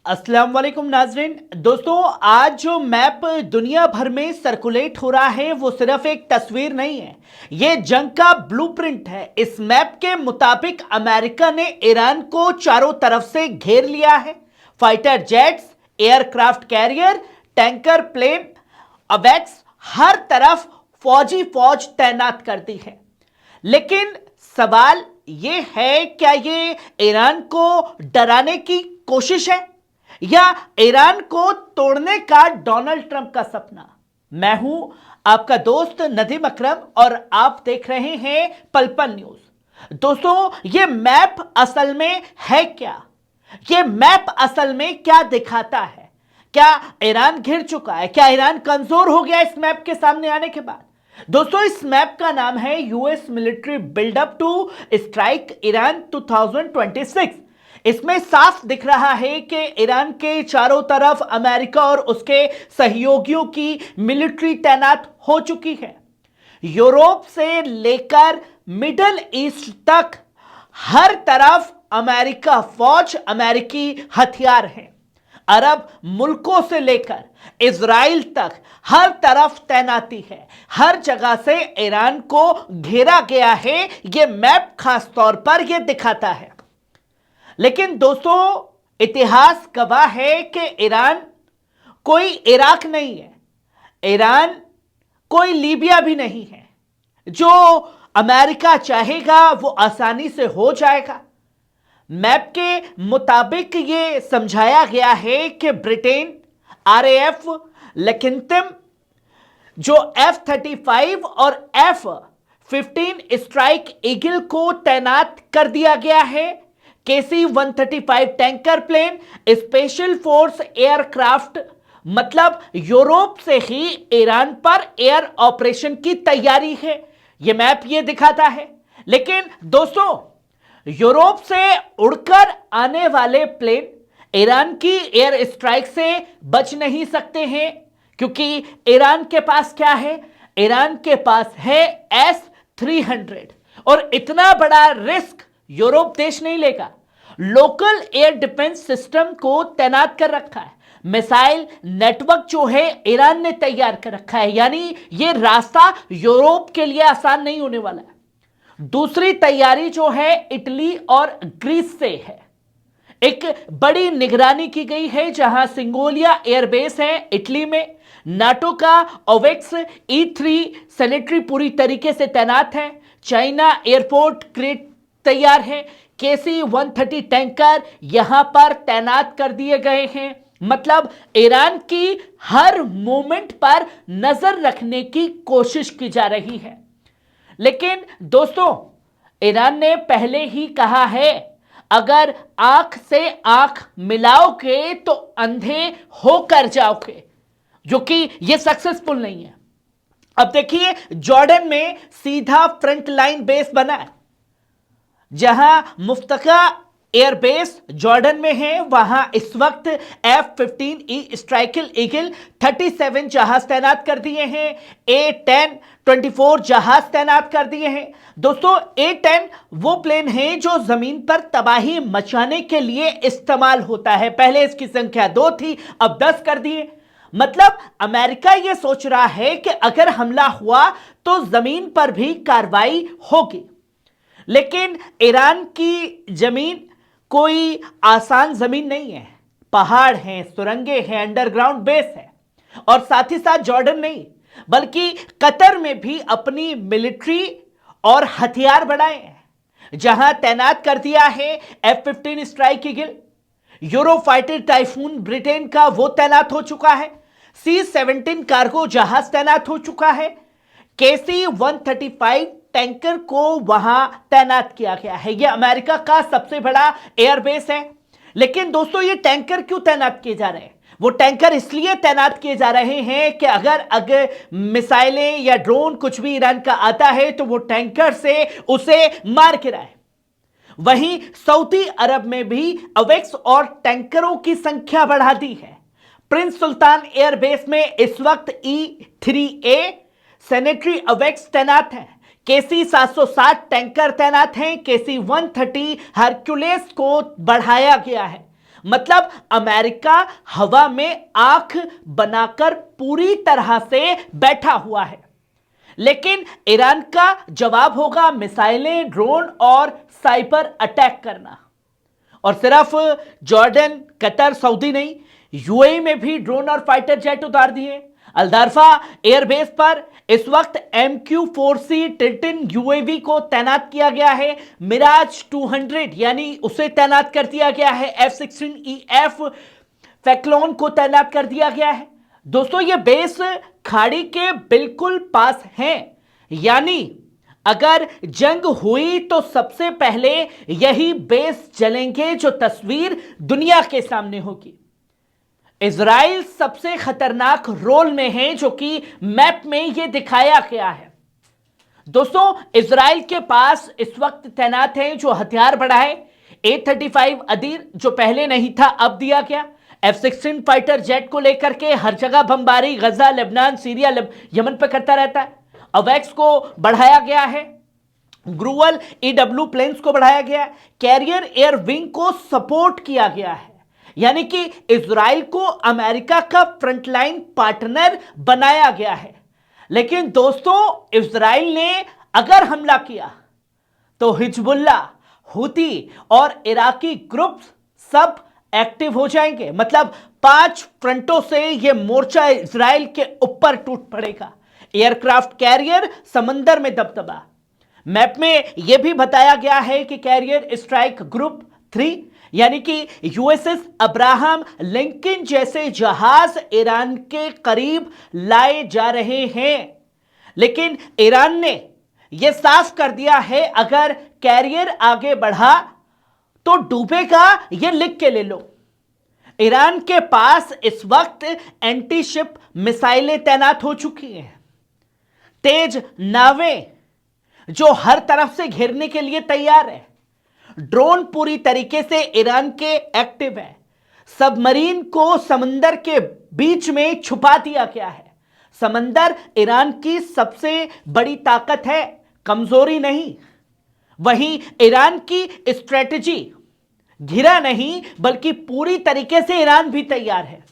अस्सलाम वालेकुम नाजरीन। दोस्तों, आज जो मैप दुनिया भर में सर्कुलेट हो रहा है वो सिर्फ एक तस्वीर नहीं है, ये जंग का ब्लूप्रिंट है। इस मैप के मुताबिक अमेरिका ने ईरान को चारों तरफ से घेर लिया है। Fighter jets, aircraft carrier, tanker plane, अवैक्स, हर तरफ फौजी फौज तैनात कर दी है। लेकिन सवाल यह है, क्या ये ईरान को डराने की कोशिश है या ईरान को तोड़ने का डोनाल्ड ट्रंप का सपना? मैं हूं आपका दोस्त नदीम अकरम और आप देख रहे हैं पल पल न्यूज। दोस्तों, यह मैप असल में है क्या? यह मैप असल में क्या दिखाता है? क्या ईरान घिर चुका है? क्या ईरान कमजोर हो गया इस मैप के सामने आने के बाद? दोस्तों, इस मैप का नाम है US military buildup to strike Iran 2026। इसमें साफ दिख रहा है कि ईरान के चारों तरफ अमेरिका और उसके सहयोगियों की मिलिट्री तैनात हो चुकी है। यूरोप से लेकर मिडल ईस्ट तक हर तरफ अमेरिका फौज, अमेरिकी हथियार हैं। अरब मुल्कों से लेकर इजराइल तक हर तरफ तैनाती है। हर जगह से ईरान को घेरा गया है। यह मैप खास तौर पर यह दिखाता है। लेकिन दोस्तों, इतिहास गवाह है कि ईरान कोई इराक नहीं है, ईरान कोई लीबिया भी नहीं है। जो अमेरिका चाहेगा वो आसानी से हो जाएगा। मैप के मुताबिक ये समझाया गया है कि ब्रिटेन, आरएएफ, लेकिन जो F-35 और F-15 स्ट्राइक ईगल को तैनात कर दिया गया है। KC-135 tanker plane, special force aircraft, मतलब यूरोप से ही ईरान पर एयर ऑपरेशन की तैयारी है। यह मैप यह दिखाता है। लेकिन दोस्तों, यूरोप से उड़कर आने वाले प्लेन ईरान की एयर स्ट्राइक से बच नहीं सकते हैं, क्योंकि ईरान के पास क्या है? ईरान के पास है S-300 और इतना बड़ा रिस्क यूरोप देश नहीं लेगा। लोकल एयर डिफेंस सिस्टम को तैनात कर रखा है। मिसाइल नेटवर्क जो है ईरान ने तैयार कर रखा है, यानी यह रास्ता यूरोप के लिए आसान नहीं होने वाला है। दूसरी तैयारी जो है इटली और ग्रीस से है। एक बड़ी निगरानी की गई है, जहां सिंगोलिया एयरबेस है इटली में। नाटो का ओवेक्स E-3 सैनिटरी पूरी तरीके से तैनात है। चाइना एयरपोर्ट क्रेट तैयार है। KC-130 टैंकर यहां पर तैनात कर दिए गए हैं। मतलब ईरान की हर मूवमेंट पर नजर रखने की कोशिश की जा रही है। लेकिन दोस्तों, ईरान ने पहले ही कहा है, अगर आंख से आंख मिलाओगे तो अंधे होकर जाओगे, जो कि यह सक्सेसफुल नहीं है। अब देखिए, जॉर्डन में सीधा फ्रंट लाइन बेस बना है। जहां मुफ्तका एयरबेस जॉर्डन में है, वहां इस वक्त F-15E स्ट्राइकल ईगल 37 जहाज तैनात कर दिए हैं। A-10 24 जहाज तैनात कर दिए हैं। दोस्तों, A-10 वो प्लेन है जो जमीन पर तबाही मचाने के लिए इस्तेमाल होता है। पहले इसकी संख्या 2 थी, अब 10 कर दिए। मतलब अमेरिका यह सोच रहा है कि अगर हमला हुआ तो जमीन पर भी कार्रवाई होगी। लेकिन ईरान की जमीन कोई आसान जमीन नहीं है। पहाड़ हैं, सुरंगें हैं, अंडरग्राउंड बेस है। और साथ ही साथ जॉर्डन नहीं बल्कि कतर में भी अपनी मिलिट्री और हथियार बढ़ाए हैं, जहां तैनात कर दिया है F-15 strike eagle. Eurofighter typhoon Britain का वो तैनात हो चुका है। C-17 कार्गो जहाज तैनात हो चुका है। KC-135 टैंकर को वहां तैनात किया गया है। यह अमेरिका का सबसे बड़ा एयरबेस है। लेकिन दोस्तों, ये टैंकर क्यों तैनात किए जा रहे हैं? वो टैंकर इसलिए तैनात किए जा रहे हैं कि अगर मिसाइलें या ड्रोन कुछ भी ईरान का आता है तो वो टैंकर से उसे मार गिराए। वहीं सऊदी अरब में भी अवेक्स और टैंकरों की संख्या बढ़ा दी है। प्रिंस सुल्तान एयरबेस में इस वक्त E-3A सैनिटरी अवेक्स तैनात है। KC-760 टैंकर तैनात हैं। KC-130 हरक्यूलेस को बढ़ाया गया है। मतलब अमेरिका हवा में आंख बनाकर पूरी तरह से बैठा हुआ है। लेकिन ईरान का जवाब होगा मिसाइलें, ड्रोन और साइबर अटैक करना। और सिर्फ जॉर्डन, कतर, सऊदी नहीं, यूएई में भी ड्रोन और फाइटर जेट उतार दिए। अलदारफा एयरबेस पर इस वक्त MQ-4C टिल्टन यूएवी को तैनात किया गया है। मिराज 200 यानी उसे तैनात कर दिया गया है। F-16EF फैक्लोन को तैनात कर दिया गया है। दोस्तों, ये बेस खाड़ी के बिल्कुल पास हैं, यानी अगर जंग हुई तो सबसे पहले यही बेस जलेंगे, जो तस्वीर दुनिया के सामने होगी। इजराइल सबसे खतरनाक रोल में है, जो कि मैप में यह दिखाया गया है। दोस्तों, इजराइल के पास इस वक्त तैनात है जो हथियार बढ़ा है, A-35 अदीर, जो पहले नहीं था अब दिया गया। F-16 फाइटर जेट को लेकर के हर जगह बमबारी गजा, लेबनान, सीरिया, यमन पर करता रहता है। अवैक्स को बढ़ाया गया है, ग्रुअल EW प्लेन्स को बढ़ाया गया है, कैरियर एयर विंग को सपोर्ट किया गया है। यानी कि इजराइल को अमेरिका का फ्रंटलाइन पार्टनर बनाया गया है। लेकिन दोस्तों, इजराइल ने अगर हमला किया तो हिजबुल्लाह, हुती और इराकी ग्रुप सब एक्टिव हो जाएंगे। मतलब 5 फ्रंटों से यह मोर्चा इजराइल के ऊपर टूट पड़ेगा। एयरक्राफ्ट कैरियर, समंदर में दबदबा। मैप में यह भी बताया गया है कि कैरियर स्ट्राइक ग्रुप 3 यानी कि USS अब्राहम लिंकन जैसे जहाज ईरान के करीब लाए जा रहे हैं। लेकिन ईरान ने यह साफ कर दिया है, अगर कैरियर आगे बढ़ा तो डूबेगा, यह लिख के ले लो। ईरान के पास इस वक्त एंटी शिप मिसाइलें तैनात हो चुकी हैं, तेज नावें जो हर तरफ से घेरने के लिए तैयार है, ड्रोन पूरी तरीके से ईरान के एक्टिव है, सबमरीन को समंदर के बीच में छुपा दिया गया है। समंदर ईरान की सबसे बड़ी ताकत है, कमजोरी नहीं। वहीं ईरान की स्ट्रेटजी घिरा नहीं, बल्कि पूरी तरीके से ईरान भी तैयार है।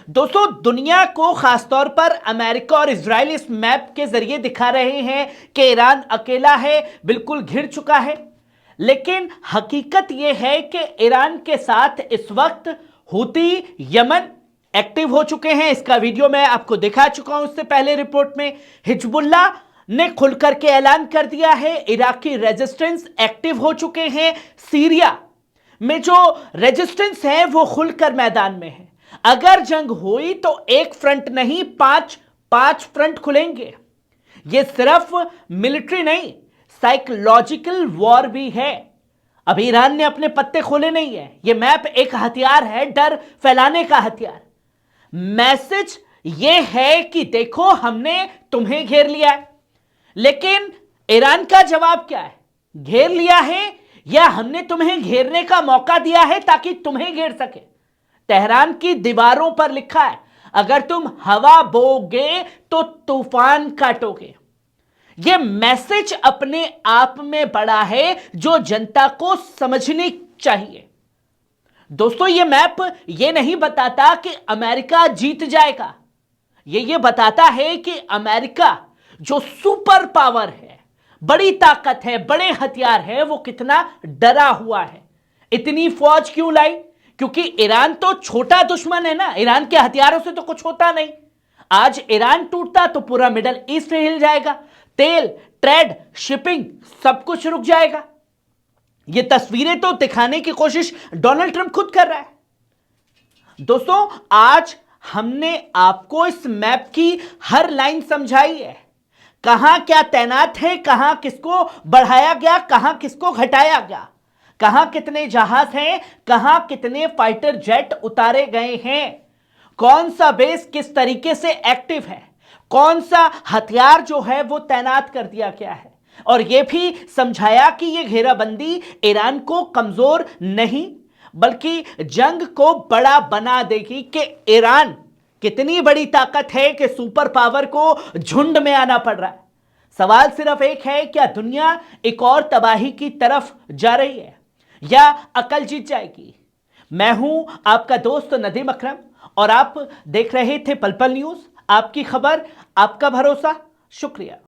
दोस्तों, दुनिया को खासतौर पर अमेरिका और इजराइल इस मैप के जरिए दिखा रहे हैं कि ईरान अकेला है, बिल्कुल घिर चुका है। लेकिन हकीकत यह है कि ईरान के साथ इस वक्त हुती, यमन एक्टिव हो चुके हैं। इसका वीडियो मैं आपको दिखा चुका हूं इससे पहले रिपोर्ट में। हिजबुल्लाह ने खुलकर के ऐलान कर दिया है, इराकी रेजिस्टेंस एक्टिव हो चुके हैं। सीरिया में जो रेजिस्टेंस है वो खुलकर मैदान में है। अगर जंग हुई तो एक फ्रंट नहीं, पांच फ्रंट खुलेंगे। ये सिर्फ मिलिट्री नहीं, साइकोलॉजिकल वॉर भी है। अभी ईरान ने अपने पत्ते खोले नहीं है। यह मैप एक हथियार है, डर फैलाने का हथियार। मैसेज यह है कि देखो, हमने तुम्हें घेर लिया है। लेकिन ईरान का जवाब क्या है? घेर लिया है या हमने तुम्हें घेरने का मौका दिया है ताकि तुम्हें घेर सके। तेहरान की दीवारों पर लिखा है, अगर तुम हवा बोगे तो तूफान काटोगे। यह मैसेज अपने आप में बड़ा है, जो जनता को समझनी चाहिए। दोस्तों, यह मैप यह नहीं बताता कि अमेरिका जीत जाएगा। यह बताता है कि अमेरिका जो सुपर पावर है, बड़ी ताकत है, बड़े हथियार है, वो कितना डरा हुआ है। इतनी फौज क्यों लाई? क्योंकि ईरान तो छोटा दुश्मन है ना, ईरान के हथियारों से तो कुछ होता नहीं। आज ईरान टूटता तो पूरा मिडल ईस्ट हिल जाएगा, तेल, ट्रेड, शिपिंग सब कुछ रुक जाएगा। ये तस्वीरें तो दिखाने की कोशिश डोनाल्ड ट्रंप खुद कर रहा है। दोस्तों, आज हमने आपको इस मैप की हर लाइन समझाई है, कहां क्या तैनात है, कहां किसको बढ़ाया गया, कहां किसको घटाया गया, कहां कितने जहाज हैं, कहां कितने फाइटर जेट उतारे गए हैं, कौन सा बेस किस तरीके से एक्टिव है, कौन सा हथियार जो है वो तैनात कर दिया गया है। और यह भी समझाया कि यह घेराबंदी ईरान को कमजोर नहीं बल्कि जंग को बड़ा बना देगी, कि ईरान कितनी बड़ी ताकत है कि सुपर पावर को झुंड में आना पड़ रहा है। सवाल सिर्फ एक है, क्या दुनिया एक और तबाही की तरफ जा रही है या अकल जीत जाएगी? मैं हूं आपका दोस्त नदीम अकरम और आप देख रहे थे पल पल न्यूज, आपकी खबर आपका भरोसा। शुक्रिया।